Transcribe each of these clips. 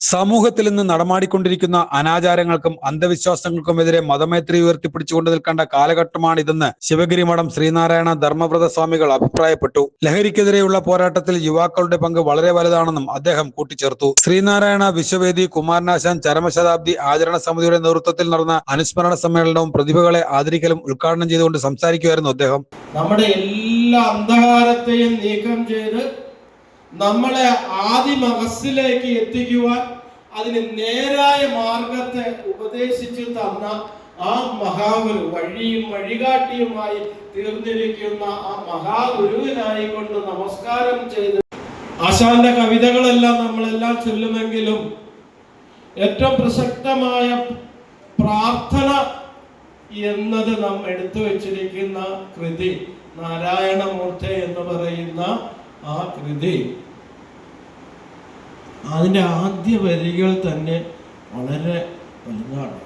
സമൂഹത്തിൽ നിന്ന് നടമാടിക്കൊണ്ടിരിക്കുന്ന അനാചാരങ്ങൾക്കും അന്ധവിശ്വാസങ്ങൾക്കുമെതിരെ മതമൈത്രി ഉയർത്തിപ്പിടിച്ചുകൊണ്ട് നിൽക്കേണ്ട കാലഘട്ടമാണിതെന്ന് ശിവഗിരി മഠം ശ്രീനാരായണ ധർമ്മവ്രത സ്വാമികൾ അഭിപ്രായപ്പെട്ടു. ലഹരിക്കെതിരെയുള്ള പോരാട്ടത്തിൽ യുവാക്കളുടെ പങ്ക് വളരെ വലുതാണെന്നും അദ്ദേഹം കൂട്ടിച്ചേർത്തു. ശ്രീനാരായണ വിശ്വവേദി കുമാരനാശാൻ ചരമശതാബ്ദി ആചരണ സമിതിയുടെ നേതൃത്വത്തിൽ നടന്ന അനുസ്മരണ സമ്മേളനവും പ്രതിഭകളെ ആദരിക്കലും ഉദ്ഘാടനം ചെയ്തുകൊണ്ട് സംസാരിക്കുകയായിരുന്നു അദ്ദേഹം. നമ്മുടെ എല്ലാ അന്ധകാരത്തെയും നീക്കം ചെയ്ത് നമ്മളെ ആദിമഹസ്സിലേക്ക് എത്തിക്കുവാൻ അതിന് നേരായ മാർഗത്തെ ഉപദേശിച്ചു തന്ന ആ മഹാഗുരു, വഴിയും വഴികാട്ടിയുമായി തീർന്നിരിക്കുന്ന ആ മഹാഗുരുവിനായിക്കൊണ്ട് നമസ്കാരം ചെയ്ത് ആശാന്റെ കവിതകളെല്ലാം നമ്മളെല്ലാം ചൊല്ലുമെങ്കിലും ഏറ്റവും പ്രസക്തമായ പ്രാർത്ഥന എന്നത് നാം എടുത്തു വച്ചിരിക്കുന്ന കൃതി നാരായണമൂർത്തി എന്ന് പറയുന്ന ആ കൃതി, അതിൻ്റെ ആദ്യ വരികൾ തന്നെ വളരെ വലുതാണ്.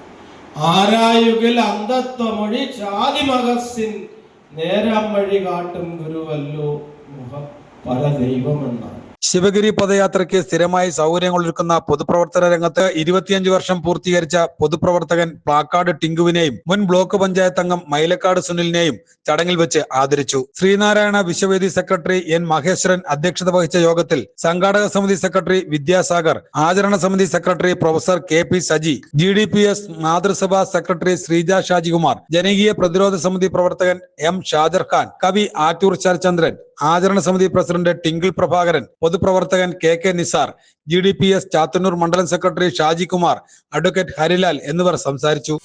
ആരായുകിൽ അന്ധത്വമൊഴി ചാതിമഹസ്സിൻ നേരാം വഴി കാട്ടും ഗുരുവല്ലോ മുഖ പല ദൈവമെന്നാണ്. ശിവഗിരി പദയാത്രയ്ക്ക് സ്ഥിരമായി സൗകര്യങ്ങൾ ഒരുക്കുന്ന പൊതുപ്രവർത്തന രംഗത്ത് 25 വർഷം പൂർത്തീകരിച്ച പൊതുപ്രവർത്തകൻ പ്ലാക്കാട് ടിങ്കുവിനെയും മുൻ ബ്ലോക്ക് പഞ്ചായത്ത് അംഗം മൈലക്കാട് സുനിലിനെയും ചടങ്ങിൽ വെച്ച് ആദരിച്ചു. ശ്രീനാരായണ വിശ്വവേദി സെക്രട്ടറി എൻ മഹേശ്വരൻ അധ്യക്ഷത വഹിച്ച യോഗത്തിൽ സംഘാടക സമിതി സെക്രട്ടറി വിദ്യാസാഗർ, ആചരണ സമിതി secretary professor K P Saji, GDPS മാതൃസഭാ secretary Sreeja Shajikumar, ജനകീയ പ്രതിരോധ സമിതി പ്രവർത്തകൻ M ഷാജർ ഖാൻ, കവി ആറ്റൂർ ശരചന്ദ്രൻ, ആചരണ സമിതി പ്രസിഡന്റ് ടിങ്കിൾ പ്രഭാകരൻ, പൊതുപ്രവർത്തകൻ KK നിസാർ, GDPS ചാത്തന്നൂർ മണ്ഡലം സെക്രട്ടറി ഷാജികുമാർ, അഡ്വക്കേറ്റ് ഹരിലാൽ എന്നിവർ സംസാരിച്ചു.